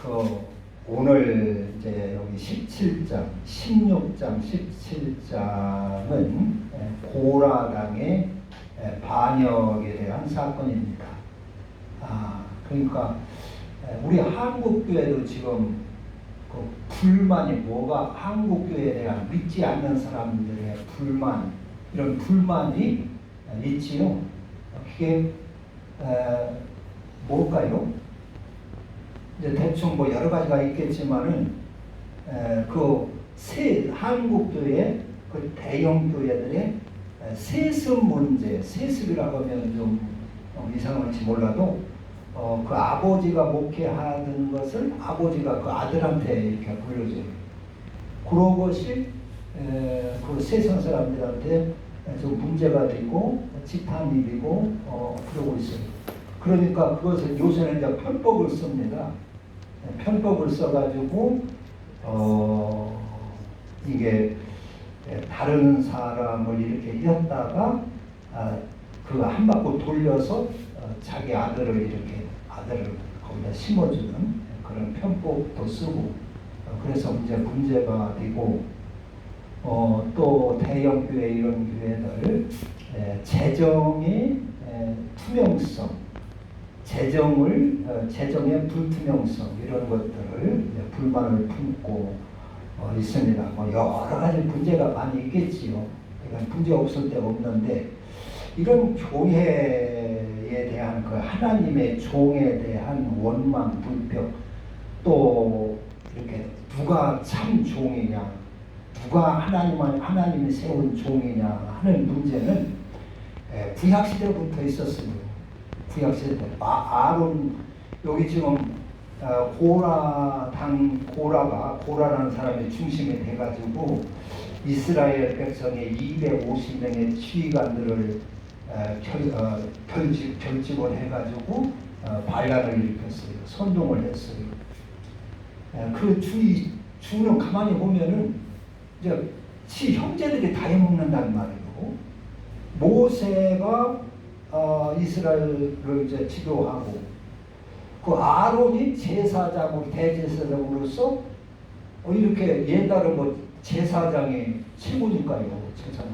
그 오늘 이제 여기 17장, 16장, 17장은 고라당의 반역에 대한 사건입니다. 그러니까 우리 한국교회도 지금 그 불만이 뭐가 한국교회에 대한 믿지 않는 사람들의 불만, 이런 불만이 있지요. 그게 뭘까요? 이제 대충 뭐 여러 가지가 있겠지만은 한국교회 그 대형 교회들의 세습 문제, 세습이라고 하면 좀 이상할지 몰라도 그 아버지가 목회하는 것을 아버지가 그 아들한테 이렇게 물려줘요. 그런 것이 그 세상 사람들한테 좀 문제가 되고 지탄일이고 그러고 있어요. 그러니까 그것을 요새는 이제 편법을 씁니다. 편법을 써가지고 이게 다른 사람을 이렇게 이었다가 그 한 바퀴 돌려서 자기 아들을 거기다 심어주는 그런 편법도 쓰고 그래서 이제 문제가 되고 또 대형 교회 이런 교회들 재정의 투명성, 재정의 불투명성 이런 것들을 불만을 품고 있습니다. 뭐 여러 가지 문제가 많이 있겠지요. 그러니까 문제 없을 때 없는데 이런 교회에 대한 그 하나님의 종에 대한 원망, 불평, 또 이렇게 누가 참 종이냐, 누가 하나님이 세운 종이냐 하는 문제는 구약 시대부터 있었습니다. 구약 시대 때 아론 여기 지금 고라라는 사람이 중심이 돼가지고 이스라엘 백성의 250명의 지휘관들을 결집을 해가지고 반란을 일으켰어요. 선동을 했어요. 그 주는 가만히 보면은 이제 형제들이 다 해먹는다는 말이에요. 모세가 이스라엘을 이제 지도하고 그 아론이 제사장으로 대제사장으로서 이렇게 옛날에 뭐 제사장이 최고니까요. 제사장.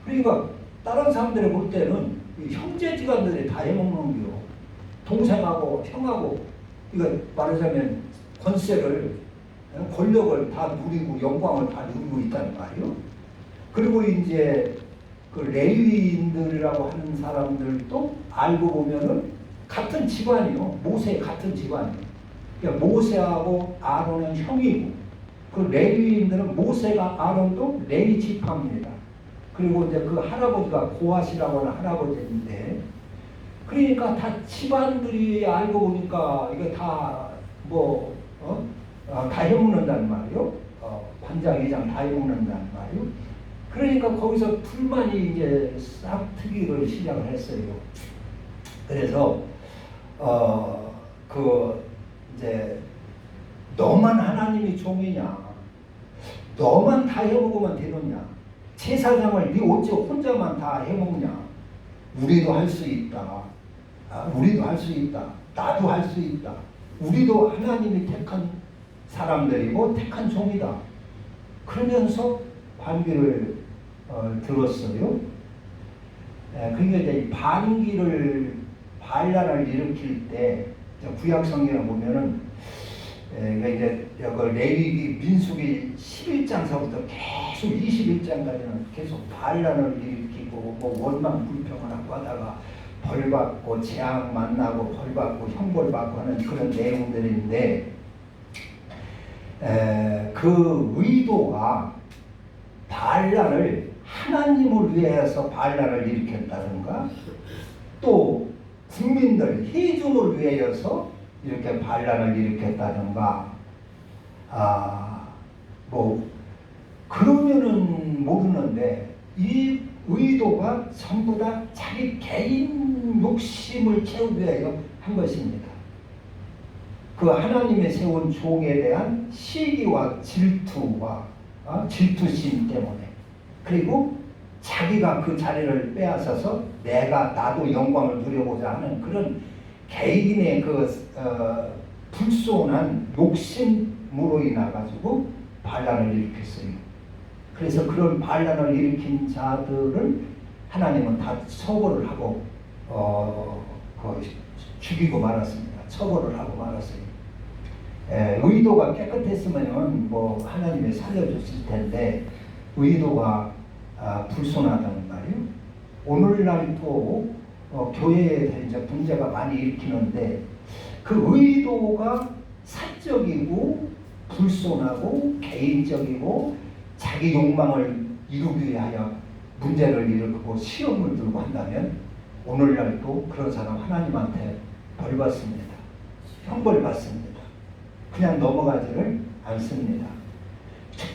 그러니까 다른 사람들이 볼 때는 형제지간들이 다 해먹는 거요. 동생하고 형하고 이거 말하자면 권력을 다 누리고 영광을 다 누리고 있다는 말이요. 그리고 이제 그 레위인들이라고 하는 사람들도 알고 보면은 같은 집안이요. 모세 같은 집안이요. 그러니까 모세하고 아론은 형이고 그 레위인들은 모세가 아론도 레위 지파입니다. 그리고 이제 그 할아버지가 고핫이라고 하는 할아버지인데 그러니까 다 집안들이 알고 보니까 이거 다 다 해먹는다는 말이요. 관장회장 다 해먹는다는 말이요. 그러니까 거기서 불만이 이제 싹 트기를 시작을 했어요. 그래서 이제 너만 하나님이 종이냐, 너만 다 해먹으면 되느냐, 제사장을 네 어째 혼자만 다 해먹냐, 우리도 할 수 있다, 우리도 할 수 있다, 나도 할 수 있다, 우리도 하나님이 택한 사람들이고 택한 종이다. 그러면서 반기를 들었어요. 그러니까 이제 반란을 일으킬 때 구약 성경에 보면은 이제 레위기 민수기 11장서부터 계속 21장까지는 계속 반란을 일으키고 뭐 원망 불평을 하고 하다가 벌받고 재앙 만나고 벌받고 형벌받고 하는 그런 내용들인데 그 의도가 반란을 하나님을 위해서 반란을 일으켰다든가 또 국민들 회중을 위해서 이렇게 반란을 일으켰다든가 그러면은 모르는데 이 의도가 전부 다 자기 개인 욕심을 채우기 위하여 한 것입니다. 그 하나님의 세운 종에 대한 시기와 질투와 질투심 때문에 그리고 자기가 그 자리를 빼앗아서 나도 영광을 누려보자 하는 그런 개인의 불손한 욕심으로 인해 가지고 반란을 일으켰어요. 그래서 그런 반란을 일으킨 자들을 하나님은 다 처벌을 하고 죽이고 말았습니다. 처벌을 하고 말았어요. 의도가 깨끗했으면 뭐 하나님이 살려줬을 텐데 의도가 불손하다는 말이요. 오늘날 또 교회에 이제 문제가 많이 일으키는데 그 의도가 사적이고 불손하고 개인적이고 자기 욕망을 이루기 위하여 문제를 일으키고 시험을 들고 한다면 오늘날 또 그런 사람 하나님한테 벌 받습니다. 형벌 받습니다. 그냥 넘어가지를 않습니다.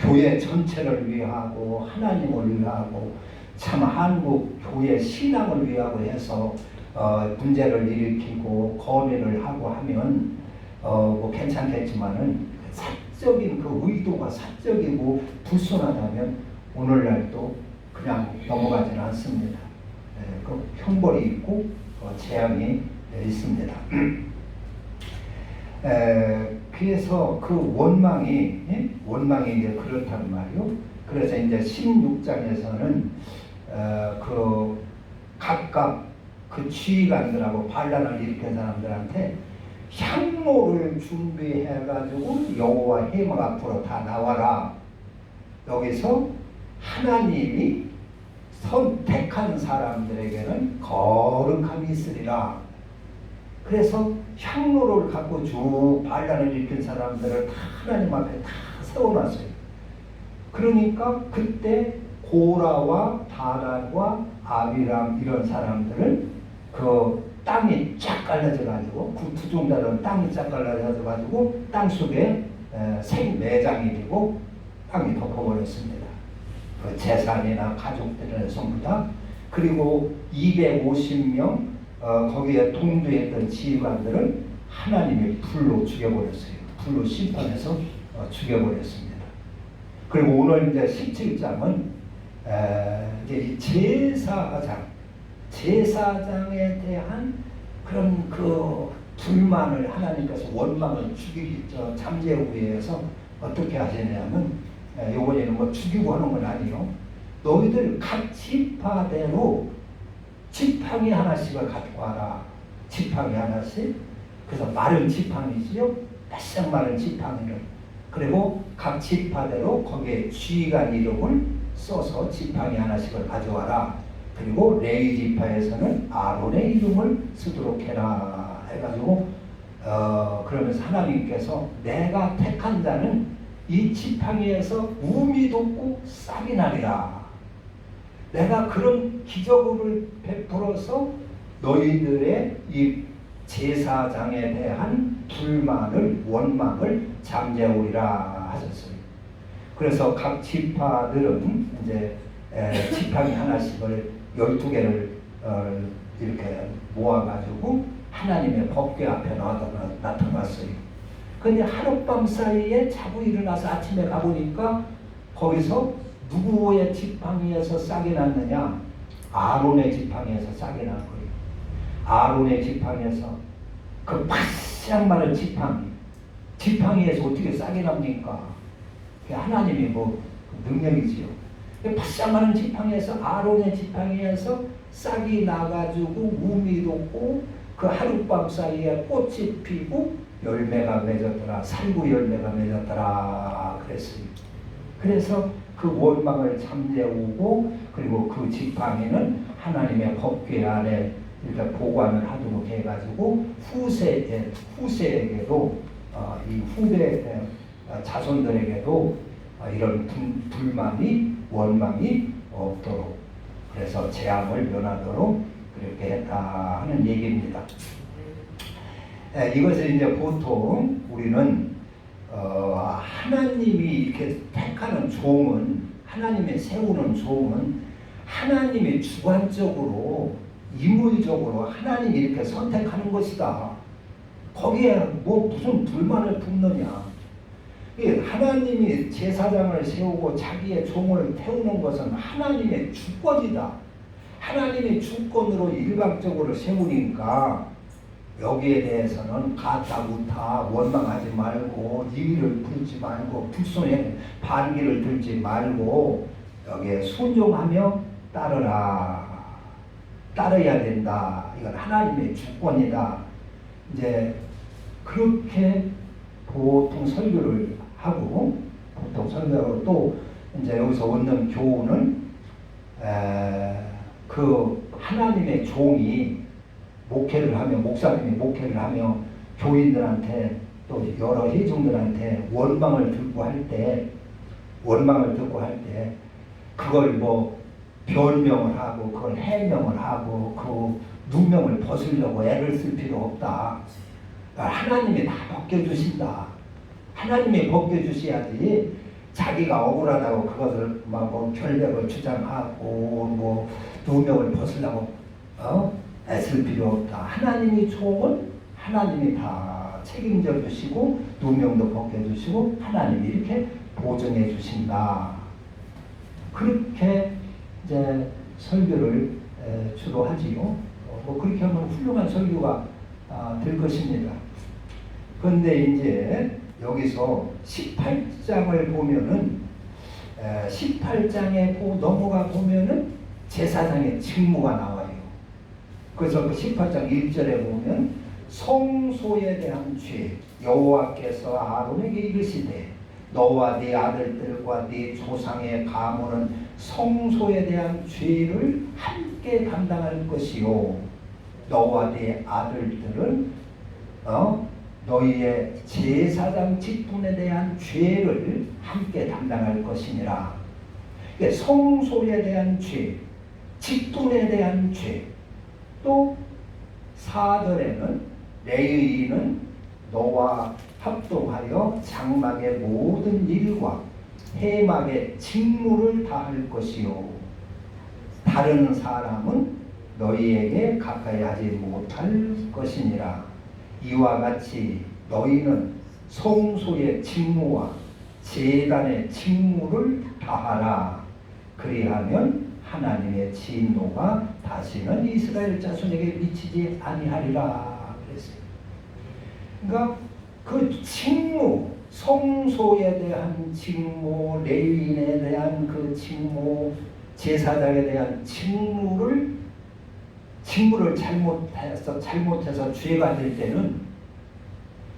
교회 전체를 위하고 하나님을 위하고 참 한국 교회 신앙을 위하고 해서 문제를 일으키고 건의를 하고 하면 뭐 괜찮겠지만은 사적인 그 의도가 사적이고 불순하다면 오늘날도 그냥 넘어가지는 않습니다. 그 형벌이 있고 재앙이 있습니다. 그래서 그 원망이 이제 그렇단 말이요. 그래서 이제 16장에서는 그 각각 그 지휘관들하고 반란을 일으킨 사람들한테 향로를 준비해가지고 여호와 회막 앞으로 다 나와라. 여기서 하나님이 선택한 사람들에게는 거룩함이 있으리라. 그래서 향로를 갖고 쭉 반란을 일으킨 사람들을 다 하나님 앞에 다 세워놨어요. 그러니까 그때 고라와 다란과 아비람 이런 사람들은 그 땅이 쫙 갈라져 가지고 그 부종달은 땅이 쫙 갈라져 가지고 땅 속에 생매장이 되고 땅이 덮어버렸습니다. 그 재산이나 가족들을 전부 다. 그리고 250명 거기에 동조했던 지휘관들은 하나님이 불로 죽여버렸어요. 불로 심판해서 죽여버렸습니다. 그리고 오늘 이제 17장은 이제 제사장에 대한 그런 그 불만을 하나님께서 원망을 잠재우기 위해서 어떻게 하시냐면 요번에는 뭐 죽이고 하는 건 아니에요. 너희들 각 지파대로 지팡이 하나씩을 갖고 와라. 지팡이 하나씩. 그래서 마른 지팡이지요. 바싹 마른 지팡이를. 그리고 각 지파대로 거기에 지휘관 이름을 써서 지팡이 하나씩을 가져와라. 그리고 레위 지파에서는 아론의 이름을 쓰도록 해라. 해가지고 그러면서 하나님께서 내가 택한 자는 이 지팡이에서 우미 돋고 싹이 나리라. 내가 그런 기적을 베풀어서 너희들의 이 제사장에 대한 불만을 원망을 잠재우리라 하셨어요. 그래서 각 지파들은 이제 지팡이 하나씩을 12개를 이렇게 모아가지고 하나님의 법궤 앞에 나타났어요. 근데 하룻밤 사이에 자고 일어나서 아침에 가보니까 거기서 누구의 지팡이에서 싹이 났느냐? 아론의 지팡이에서 싹이 난 거예요. 아론의 지팡이에서 그 바싹 마른 지팡이에서 어떻게 싹이 납니까? 하나님이 뭐 능력이지요. 바싹 마른 지팡이에서 아론의 지팡이에서 싹이 나가지고 우미 돋고 그 하룻밤 사이에 꽃이 피고 열매가 맺었더라. 살구 열매가 맺었더라. 그랬어요. 그래서 그 원망을 잠재우고 그리고 그 지팡이는 하나님의 법궤 안에 이렇게 보관을 하도록 해가지고 후세에게도 이 후대 자손들에게도 이런 불만이 원망이 없도록 그래서 재앙을 면하도록 그렇게 했다 하는 얘기입니다. 이것을 이제 보통 우리는 하나님이 이렇게 택하는 종은 하나님의 세우는 종은 하나님이 주관적으로 임의적으로 하나님이 이렇게 선택하는 것이다. 거기에 뭐 무슨 불만을 품느냐. 하나님이 제사장을 세우고 자기의 종을 태우는 것은 하나님의 주권이다. 하나님의 주권으로 일방적으로 세우니까 여기에 대해서는 가타부타 원망하지 말고 이의를 부르지 말고 불손의 반기를 들지 말고 여기에 순종하며 따라야 된다. 이건 하나님의 주권이다. 이제 그렇게 보통 설교를 하고 또 이제 여기서 얻는 교훈은 그 하나님의 종이 목회를 하며 목사님이 목회를 하며 교인들한테 또 여러 회중들한테 원망을 듣고 할 때 그걸 뭐 변명을 하고 그걸 해명을 하고 그 누명을 벗으려고 애를 쓸 필요 없다. 하나님이 다 벗겨주신다. 하나님이 벗겨주셔야지 자기가 억울하다고 그것을 뭐 결백을 주장하고 뭐 누명을 벗으려고 애쓸 필요 없다. 하나님이 좋은 하나님이 다 책임져 주시고 누명도 벗겨주시고 하나님이 이렇게 보증해 주신다. 그렇게 이제 설교를 주로 하지요. 뭐 그렇게 하면 훌륭한 설교가 될 것입니다. 그런데 이제 여기서 18장을 보면은 18장에 넘어가 보면은 제사장의 직무가 나와요. 그래서 그 18장 1절에 보면 성소에 대한 죄 여호와께서 아론에게 이르시되 너와 네 아들들과 네 조상의 가문은 성소에 대한 죄를 함께 감당할 것이요 너와 네 아들들은 너희의 제사장 직분에 대한 죄를 함께 담당할 것이니라. 성소에 대한 죄, 직분에 대한 죄, 또 4절에는 레위인은 너와 합동하여 장막의 모든 일과 회막의 직무를 다할 것이요 다른 사람은 너희에게 가까이 하지 못할 것이니라. 이와 같이 너희는 성소의 직무와 제단의 직무를 다하라. 그리하면 하나님의 진노가 다시는 이스라엘 자손에게 미치지 아니하리라 그랬어요. 그러니까 그 직무, 성소에 대한 직무, 레위인에 대한 그 직무, 제사장에 대한 직무를 잘못해서 죄가 될 때는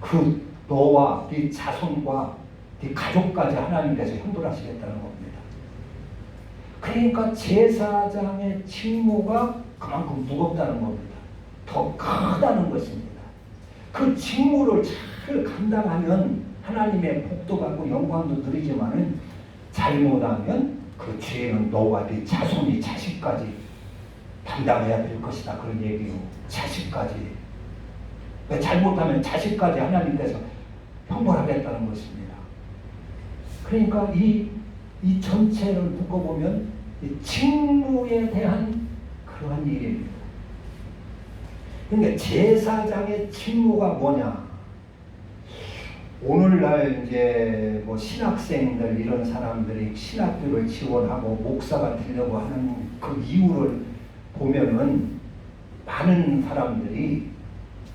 그 너와 네 자손과 네 가족까지 하나님께서 형벌하시겠다는 겁니다. 그러니까 제사장의 직무가 그만큼 무겁다는 겁니다. 더 크다는 것입니다. 그 직무를 잘 감당하면 하나님의 복도 받고 영광도 누리지만은 잘못하면 그 죄는 너와 네 자손이 자식까지 담당해야 될 것이다. 그런 얘기요. 자식까지. 잘못하면 자식까지 하나님께서 형벌하겠다는 것입니다. 그러니까 이 전체를 묶어보면 이 직무에 대한 그러한 일입니다. 그러니까 제사장의 직무가 뭐냐? 오늘날 이제 뭐 신학생들 이런 사람들이 신학교를 지원하고 목사가 되려고 하는 그 이유를 보면은 많은 사람들이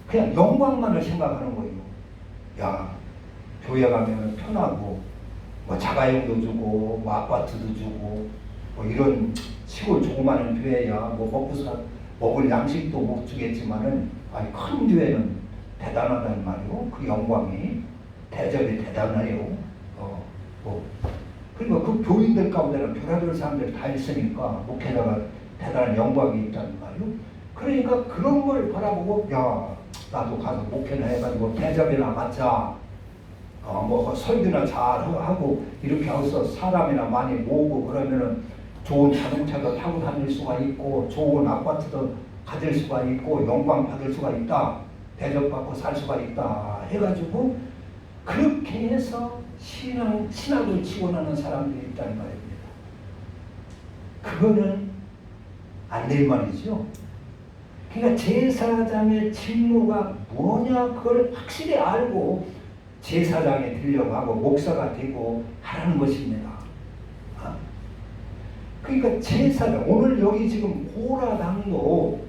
그냥 영광만을 생각하는 거예요. 야, 교회 가면 편하고 뭐 자가용도 주고 뭐 아파트도 주고 뭐 이런 시골 조그마한 교회야 뭐 먹을 양식도 못 주겠지만은 아니 큰 교회는 대단하단 말이요. 그 영광이 대접이 대단해요. 그리고 그 교인들 가운데는 별의별 사람들이 다 있으니까 목회자가 대단한 영광이 있단 말이요. 그러니까 그런 걸 바라보고 야 나도 가서 목회나 해가지고 대접이나 받자. 뭐 설교나 잘하고 이렇게 해서 사람이나 많이 모으고 그러면은 좋은 자동차도 타고 다닐 수가 있고 좋은 아파트도 가질 수가 있고 영광 받을 수가 있다. 대접받고 살 수가 있다. 해가지고 그렇게 해서 신학을 지원하는 사람들이 있다는 말입니다. 그거는 안 될 말이죠. 그러니까 제사장의 직무가 뭐냐 그걸 확실히 알고 제사장이 되려고 하고 목사가 되고 하라는 것입니다. 그러니까 제사장 오늘 여기 지금 고라당도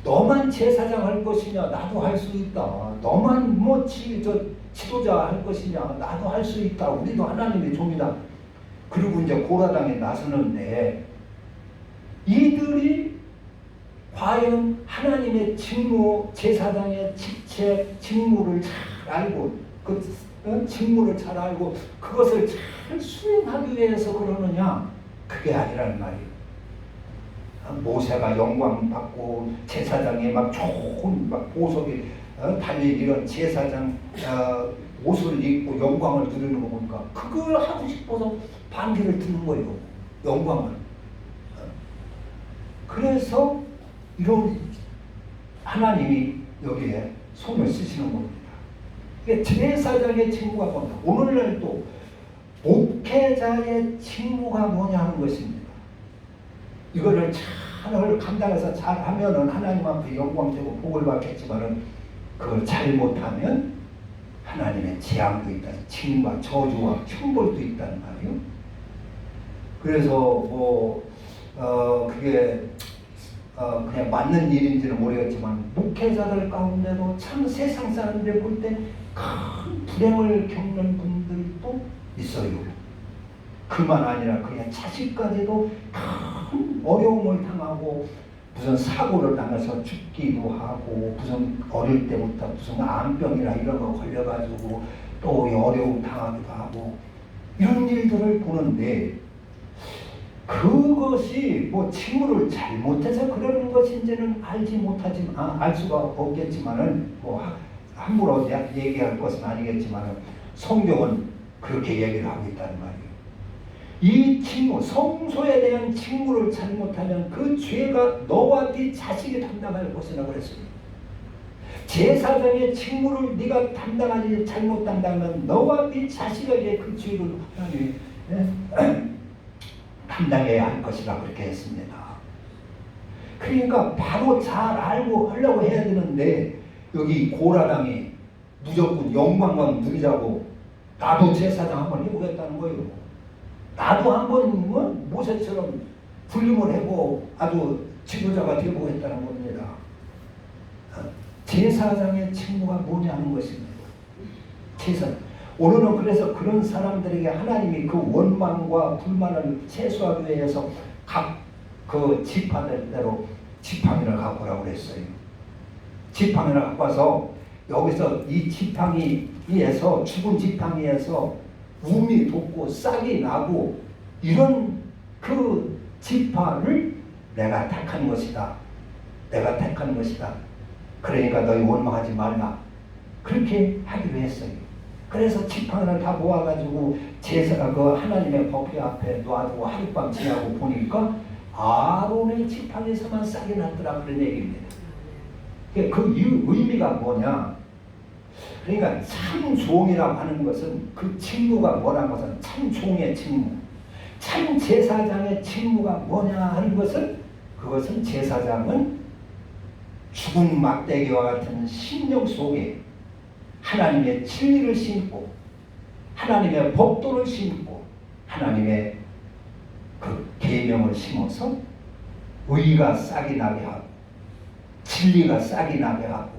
너만 제사장 할 것이냐? 나도 할 수 있다. 너만 뭐 지도자 할 것이냐? 나도 할 수 있다. 우리도 하나님의 종이다. 그리고 이제 고라당에 나서는데 이들이 과연 하나님의 직무, 제사장의 직책, 직무를 잘 알고 직무를 잘 알고 그것을 잘 수행하기 위해서 그러느냐? 그게 아니라는 말이에요. 모세가 영광 받고 제사장이 막 좋은 막 보석이 달린 이런 제사장 옷을 입고 영광을 누리는 거 보니까 그걸 하고 싶어서 반기를 드는 거예요. 영광을. 그래서 이런 하나님이 여기에 손을 쓰시는 겁니다. 제사장의 직무가 뭐냐? 오늘날 또 목회자의 직무가 뭐냐 하는 것입니다. 이거를 잘 감당해서 잘하면은 하나님 앞에 영광되고 복을 받겠지만은 그걸 잘못하면 하나님의 재앙도 있다. 징과 저주와 형벌도 있다는 말이에요. 그래서 그게 그냥 맞는 일인지는 모르겠지만 목회자들 가운데도 참 세상 사람들 볼 때 큰 불행을 겪는 분들도 있어요. 그만 아니라 그냥 자식까지도 큰 어려움을 당하고 무슨 사고를 당해서 죽기도 하고 무슨 어릴 때부터 무슨 암병이나 이런 거 걸려가지고 또 어려움 당하기도 하고 이런 일들을 보는데 그것이 뭐 직무를 잘못해서 그러는 것인지는 알 수가 없겠지만은 뭐 함부로 얘기할 것은 아니겠지만은 성경은 그렇게 얘기를 하고 있다는 말이에요. 이 직무, 성소에 대한 직무를 잘못하면 그 죄가 너와 네 자식이 담당할 것이라고 그랬습니다. 제사장의 직무를 네가 담당하지 잘못 담당하면 너와 네 자식에게 그 죄를 담당해야 할 것이라 그렇게 했습니다. 그러니까 바로 잘 알고 하려고 해야 되는데 여기 고라당이 무조건 영광만 누리자고 나도 제사장 한번 해보겠다는 거예요. 나도 한번 모세처럼 불림을 하고 아주 지도자가 되어보겠다는 겁니다. 제사장의 직무가 뭐냐는 것입니다. 제사장. 오늘은 그래서 그런 사람들에게 하나님이 그 원망과 불만을 해소하기 위해서 각 그 지파들대로 지팡이를 갖고 오라고 그랬어요. 지팡이를 갖고 와서 여기서 이 지팡이에서 죽은 지팡이에서 움이 돋고 싹이 나고 이런 그 지파를 내가 택한 것이다. 내가 택한 것이다. 그러니까 너희 원망하지 말라. 그렇게 하기로 했어요. 그래서 지팡이를 다 모아가지고 제사가 그 하나님의 법궤 앞에 놔두고 하룻밤 지나고 보니까 아론의 지팡이에서만 싹이 났더라 그런 얘기입니다. 그 의미가 뭐냐? 그러니까 참 종이라고 하는 것은 그 직무가 뭐라는 것은 참 종의 직무, 참 제사장의 직무가 뭐냐 하는 것은 그것은 제사장은 죽은 막대기와 같은 심령 속에 하나님의 진리를 심고 하나님의 법도를 심고 하나님의 그 계명을 심어서 의가 싹이 나게 하고 진리가 싹이 나게 하고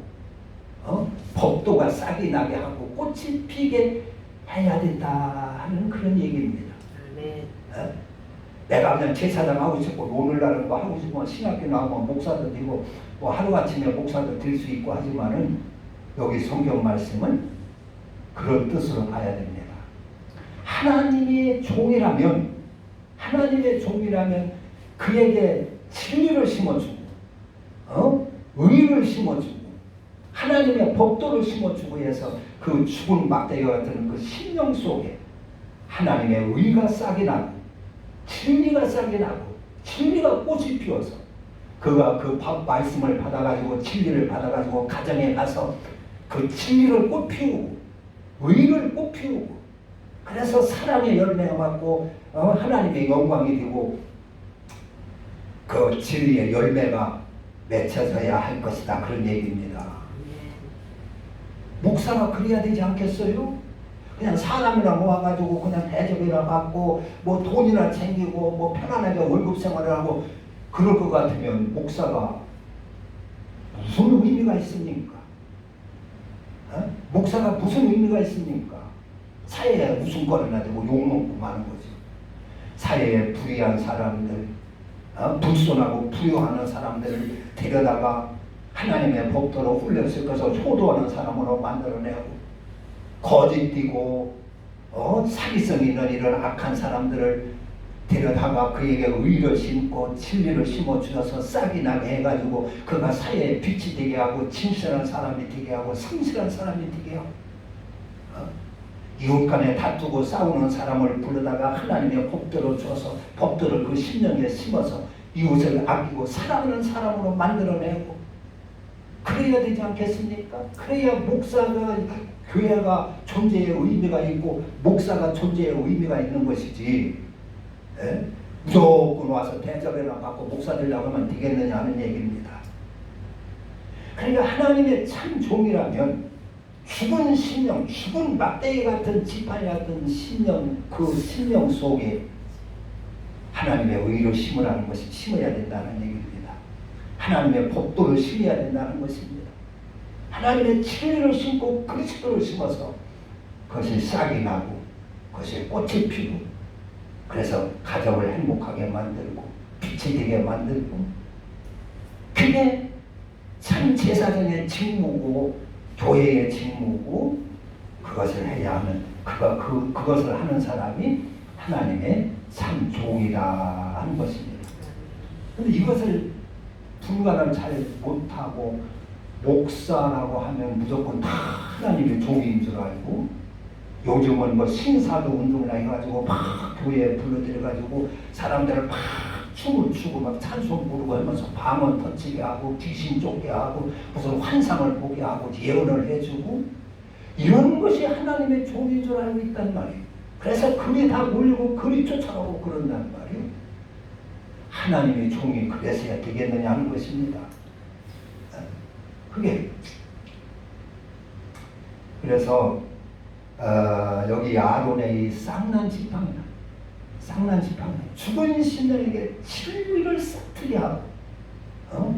법도가 싹이 나게 하고 꽃이 피게 해야 된다 하는 그런 얘기입니다. 내가 그냥 제사장 하고 싶고 오늘날은 뭐 하고 싶으면 신학교 나오면 목사도 되고 뭐 하루아침에 목사도 될 수 있고 하지만은 여기 성경 말씀은 그런 뜻으로 봐야 됩니다. 하나님의 종이라면 그에게 진리를 심어주고 의를 심어주고 하나님의 법도를 심어주고 해서 그 죽은 막대기와 같은 그 심령 속에 하나님의 의가 싹이 나고 진리가 싹이 나고 진리가 꽃이 피어서 그가 그 말씀을 받아가지고 진리를 받아가지고 가정에 가서 그 진리를 꽃 피우고 의를 꽃 피우고 그래서 사랑의 열매가 맞고 하나님의 영광이 되고 그 진리의 열매가 맺혀져야 할 것이다 그런 얘기입니다. 목사가 그래야 되지 않겠어요? 그냥 사람이나 모아가지고 그냥 대접이나 받고 뭐 돈이나 챙기고 뭐 편안하게 월급 생활을 하고 그럴 것 같으면 목사가 무슨 의미가 있습니까? 목사가 무슨 의미가 있습니까? 사회에 웃음거리나 되고 욕먹고 마는 거죠. 사회에 불의한 사람들, 불손하고 불효하는 사람들을 데려다가 하나님의 법도로 훈련시켜서 것을 효도하는 사람으로 만들어내고, 거짓되고 사기성 있는 이런 악한 사람들을 데려다가 그에게 의를 심고 진리를 심어주셔서 싹이 나게 해가지고 그가 사회에 빛이 되게 하고 진실한 사람이 되게 하고 성실한 사람이 되게 하고, 이웃 간에 다투고 싸우는 사람을 불러다가 하나님의 법도를 줘서 법도를 그 심령에 심어서 이웃을 아끼고 사랑하는 사람으로 만들어내고, 그래야 되지 않겠습니까? 그래야 목사가, 교회가 존재의 의미가 있고 목사가 존재의 의미가 있는 것이지, 무조건 와서 대접해라 받고 목사 되려고 하면 되겠느냐 하는 얘기입니다. 그러니까 하나님의 참 종이라면 죽은 심령, 죽은 막대기 같은 지팡이 같은 심령, 그 심령 속에 하나님의 의를 심으라는 것이, 심어야 된다는 얘기입니다. 하나님의 법도를 심어야 된다는 것입니다. 하나님의 진리를 심고 그리스도를 심어서 그것이 싹이 나고 그것이 꽃이 피고, 그래서 가정을 행복하게 만들고 빛이 되게 만들고, 그게 참 제사장의 직무고 교회의 직무고, 그것을 해야 하는, 그것을 하는 사람이 하나님의 참 종이라 하는 것입니다. 그런데 이것을 불가를 잘 못하고 목사라고 하면 무조건 다 하나님의 종인 줄 알고, 요즘은 뭐 신사도 운동이나 해가지고 막 교회에 불러들여가지고 사람들을 막 춤을 추고 막 찬송 부르고 하면서 방언 터치게 하고 귀신 쫓게 하고 무슨 환상을 보게 하고 예언을 해주고, 이런 것이 하나님의 종인 줄 알고 있단 말이에요. 그래서 그게 다 몰리고 그리 쫓아가고 그런단 말이에요. 하나님의 종이 그래서야 되겠느냐 하는 것입니다. 그게 그래서 여기 아론의 이 쌍난 지팡이 죽은 신령에게 진리를 싹트게 하고,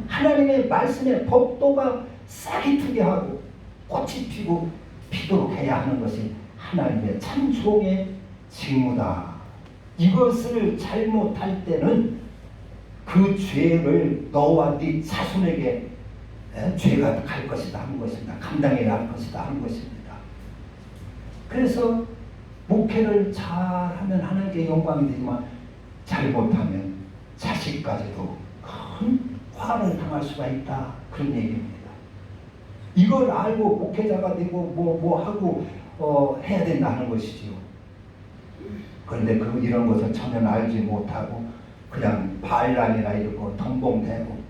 하나님의 말씀의 법도가 싹이 트게 하고 꽃이 피고 피도록 해야 하는 것이 하나님의 참 종의 직무다. 이것을 잘못할 때는 그 죄를 너와 네 자손에게 죄가 갈 것이다 하는 것입니다. 감당해야 할 것이다 하는 것입니다. 그래서 목회를 잘하면 하나님께 영광이 되지만 잘못하면 자식까지도 큰 화를 당할 수가 있다, 그런 얘기입니다. 이걸 알고 목회자가 되고 뭐 하고 해야 된다 하는 것이지요. 그런데 이런 것을 전혀 알지 못하고 그냥 반란이나 이러고 덤벙대고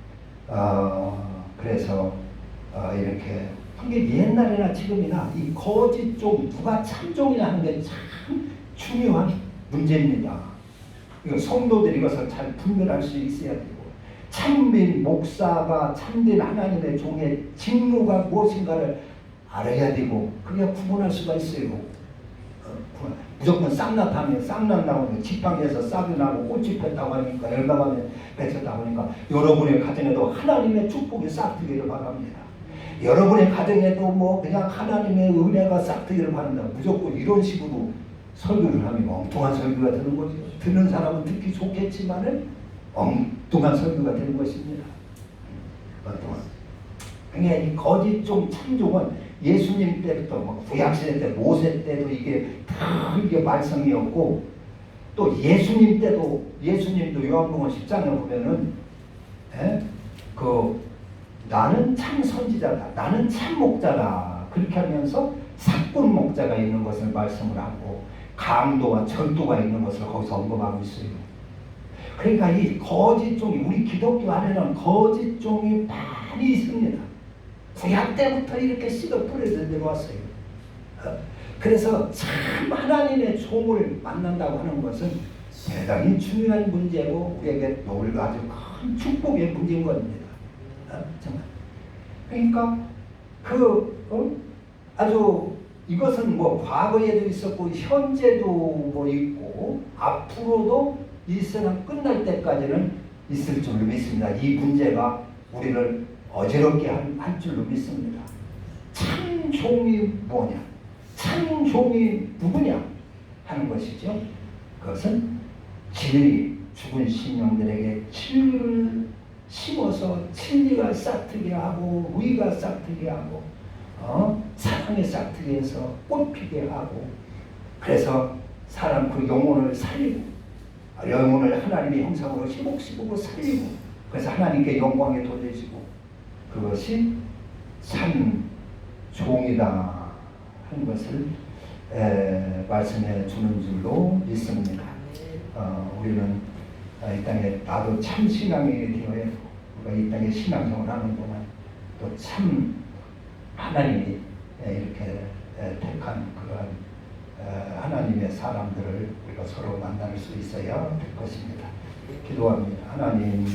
그래서 이렇게 이게 옛날이나 지금이나 이 거짓 종, 누가 참종이냐 하는 게 참 중요한 문제입니다. 이거 성도들이 이것을 잘 분별할 수 있어야 되고, 참된 목사가 참된 하나님의 종의 직무가 무엇인가를 알아야 되고, 그래야 구분할 수가 있어요. 무조건 쌍낫하면 쌍낫 나오면 지팡이에서 싹이 나고 꽃이 폈다고 하니까, 열매가 맺혔다고 하니까 여러분의 가정에도 하나님의 축복이 싹트기를 바랍니다. 여러분의 가정에도 뭐 그냥 하나님의 은혜가 싹트기를 바란다. 무조건 이런 식으로 설교를 하면 엉뚱한 설교가 되는 거죠. 듣는 사람은 듣기 좋겠지만은 엉뚱한 설교가 되는 것입니다. 엉뚱한. 그러니까 이 거짓 종 참종은 예수님 때부터 뭐 구약시대 때 모세 때도 이게 다 이게 말썽이었고, 또 예수님도 요한복음 10장에 보면은 나는 참 선지자다, 나는 참 목자다, 그렇게 하면서 사꾼 목자가 있는 것을 말씀을 하고 강도와 절도가 있는 것을 거기서 언급하고 있어요. 그러니까 이 거짓 종이, 우리 기독교 안에는 거짓 종이 많이 있습니다. 구약 때부터 이렇게 씨가 뿌려져 내려왔어요. 그래서 참 하나님의 종을 만난다고 하는 것은 대단히 중요한 문제고 우리에게 오늘 아주 큰 축복의 문제인 겁니다. 정말. 그러니까 아주 이것은 뭐 과거에도 있었고 현재도 뭐 있고 앞으로도 이 세상 끝날 때까지는 있을 줄 믿습니다. 이 문제가 우리를 어지럽게 할 줄로 믿습니다. 참 종이 뭐냐? 참 종이 누구냐? 하는 것이죠. 그것은 진리, 죽은 심령들에게 진리를 심어서 진리가 싹트게 하고 의가 싹트게 하고 사랑이 싹트게 해서 꽃피게 하고, 그래서 사람 그 영혼을 살리고, 영혼을 하나님의 형상으로 시복시복으로 살리고, 그래서 하나님께 영광에 돌려지고, 그것이 참 종이다 하는 것을 말씀해 주는 줄로 믿습니다. 우리는 이 땅에 나도 참 신앙이 되어야, 우리가 이 땅에 신앙생활을 하는 동안 또 참 하나님이 이렇게 택한 그러한 하나님의 사람들을 우리가 서로 만날 수 있어야 될 것입니다. 기도합니다. 하나님,